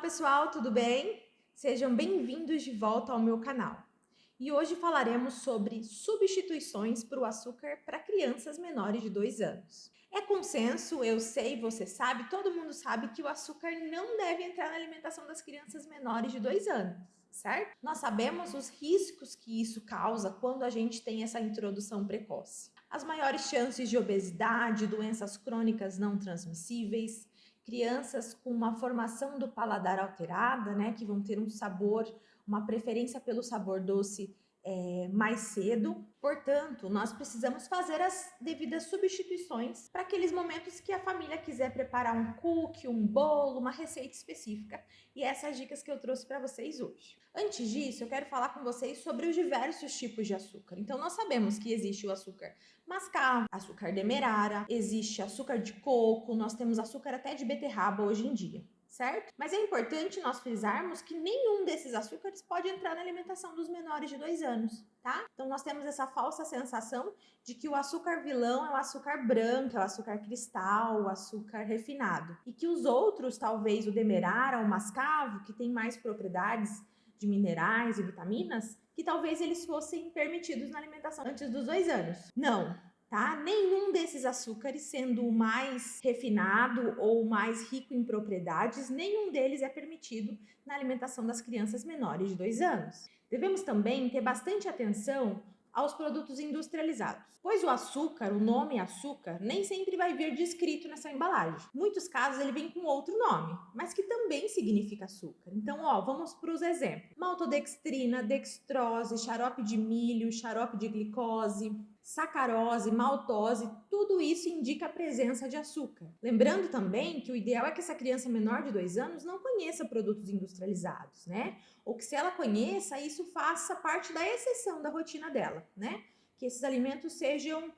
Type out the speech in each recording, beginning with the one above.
Pessoal, tudo bem? Sejam bem-vindos de volta ao meu canal. E hoje falaremos sobre substituições para o açúcar para crianças menores de 2 anos. É consenso, eu sei, você sabe, todo mundo sabe que o açúcar não deve entrar na alimentação das crianças menores de 2 anos, certo? Nós sabemos os riscos que isso causa quando a gente tem essa introdução precoce. As maiores chances de obesidade, doenças crônicas não transmissíveis, crianças com uma formação do paladar alterada, né, que vão ter um sabor, uma preferência pelo sabor doce mais cedo. Portanto, nós precisamos fazer as devidas substituições para aqueles momentos que a família quiser preparar um cookie, um bolo, uma receita específica. E essas dicas que eu trouxe para vocês hoje. Antes disso, eu quero falar com vocês sobre os diversos tipos de açúcar. Então, nós sabemos que existe o açúcar mascavo, açúcar demerara, existe açúcar de coco, nós temos açúcar até de beterraba hoje em dia, certo? Mas é importante nós frisarmos que nenhum desses açúcares pode entrar na alimentação dos menores de 2 anos, tá? Então nós temos essa falsa sensação de que o açúcar vilão é o açúcar branco, é o açúcar cristal, o açúcar refinado. E que os outros, talvez o demerara, o mascavo, que tem mais propriedades de minerais e vitaminas, que talvez eles fossem permitidos na alimentação antes dos 2 anos. Não, tá? Nenhum desses açúcares, sendo o mais refinado ou mais rico em propriedades, nenhum deles é permitido na alimentação das crianças menores de 2 anos. Devemos também ter bastante atenção aos produtos industrializados, pois o açúcar, o nome açúcar, nem sempre vai vir descrito nessa embalagem. Em muitos casos ele vem com outro nome, mas que também significa açúcar. Então, vamos para os exemplos. Maltodextrina, dextrose, xarope de milho, xarope de glicose, sacarose, maltose, tudo isso indica a presença de açúcar. Lembrando também que o ideal é que essa criança menor de 2 anos não conheça produtos industrializados, né? Ou que se ela conheça, isso faça parte da exceção da rotina dela, né? Que esses alimentos sejam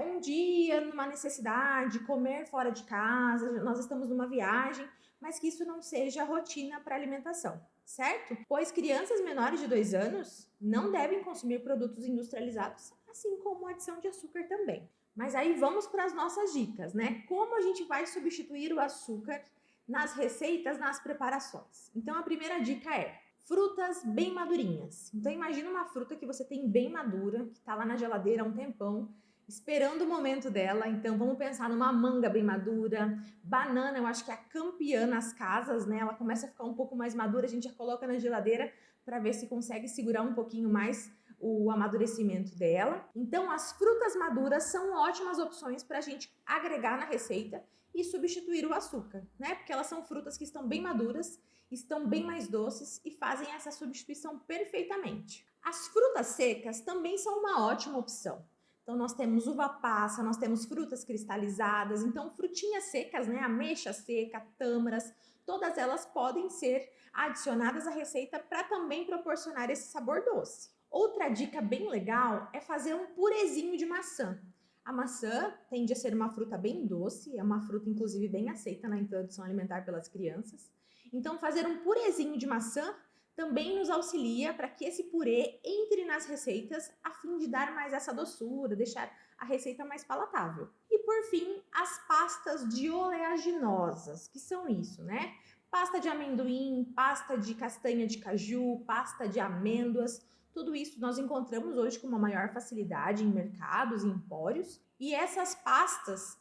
um dia, numa necessidade, comer fora de casa, nós estamos numa viagem, mas que isso não seja rotina para alimentação, certo? Pois crianças menores de 2 anos não devem consumir produtos industrializados, assim como a adição de açúcar também. Mas aí vamos para as nossas dicas, né? Como a gente vai substituir o açúcar nas receitas, nas preparações? Então a primeira dica é frutas bem madurinhas. Então imagina uma fruta que você tem bem madura, que está lá na geladeira há um tempão, esperando o momento dela. Então vamos pensar numa manga bem madura, banana, eu acho que é a campeã nas casas, né? Ela começa a ficar um pouco mais madura, a gente já coloca na geladeira para ver se consegue segurar um pouquinho mais o amadurecimento dela. Então as frutas maduras são ótimas opções para a gente agregar na receita e substituir o açúcar, né? Porque elas são frutas que estão bem maduras, estão bem mais doces e fazem essa substituição perfeitamente. As frutas secas também são uma ótima opção. Então nós temos uva passa, nós temos frutas cristalizadas, então frutinhas secas, né, ameixa seca, tâmaras, todas elas podem ser adicionadas à receita para também proporcionar esse sabor doce. Outra dica bem legal é fazer um purezinho de maçã. A maçã tende a ser uma fruta bem doce, é uma fruta inclusive bem aceita na introdução alimentar pelas crianças. Então fazer um purezinho de maçã também nos auxilia para que esse purê entre nas receitas a fim de dar mais essa doçura, deixar a receita mais palatável. E por fim, as pastas de oleaginosas, que são isso, né? Pasta de amendoim, pasta de castanha de caju, pasta de amêndoas, tudo isso nós encontramos hoje com uma maior facilidade em mercados e empórios. E essas pastas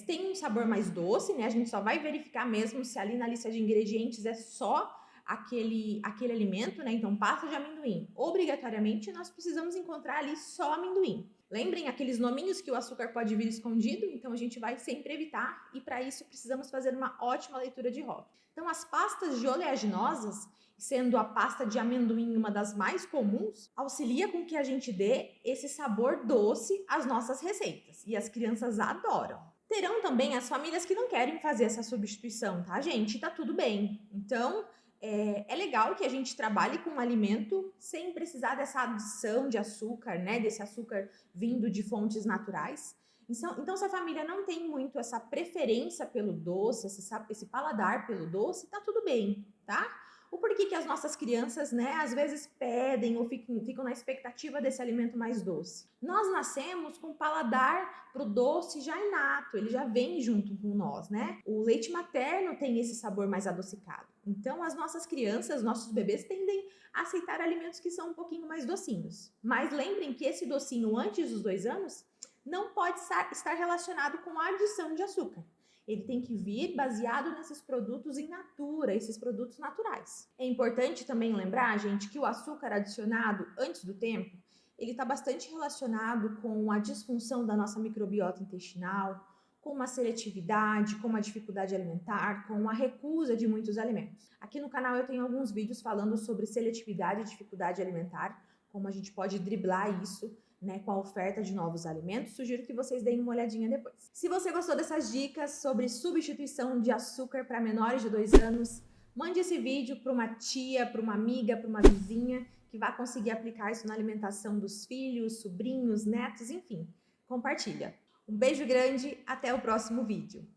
têm um sabor mais doce, né? A gente só vai verificar mesmo se ali na lista de ingredientes é só aquele alimento, né? Então, pasta de amendoim. Obrigatoriamente, nós precisamos encontrar ali só amendoim. Lembrem aqueles nominhos que o açúcar pode vir escondido? Então, a gente vai sempre evitar e, para isso, precisamos fazer uma ótima leitura de rótulo. Então, as pastas de oleaginosas, sendo a pasta de amendoim uma das mais comuns, auxilia com que a gente dê esse sabor doce às nossas receitas. E as crianças adoram. Terão também as famílias que não querem fazer essa substituição, tá, gente? Tá tudo bem. Então, é legal que a gente trabalhe com um alimento sem precisar dessa adição de açúcar, né? Desse açúcar vindo de fontes naturais. Então, se a família não tem muito essa preferência pelo doce, esse paladar pelo doce, tá tudo bem, tá? o porquê que as nossas crianças, né, às vezes pedem ou ficam na expectativa desse alimento mais doce. Nós nascemos com paladar pro doce já inato, ele já vem junto com nós, né? O leite materno tem esse sabor mais adocicado. Então, as nossas crianças, nossos bebês tendem a aceitar alimentos que são um pouquinho mais docinhos. Mas lembrem que esse docinho antes dos 2 anos não pode estar relacionado com a adição de açúcar. Ele tem que vir baseado nesses produtos in natura, esses produtos naturais. É importante também lembrar, gente, que o açúcar adicionado antes do tempo, ele está bastante relacionado com a disfunção da nossa microbiota intestinal, com uma seletividade, com uma dificuldade alimentar, com a recusa de muitos alimentos. Aqui no canal eu tenho alguns vídeos falando sobre seletividade e dificuldade alimentar, como a gente pode driblar isso, né, com a oferta de novos alimentos. Sugiro que vocês deem uma olhadinha depois. Se você gostou dessas dicas sobre substituição de açúcar para menores de 2 anos, mande esse vídeo para uma tia, para uma amiga, para uma vizinha que vai conseguir aplicar isso na alimentação dos filhos, sobrinhos, netos, enfim. Compartilha. Um beijo grande, até o próximo vídeo.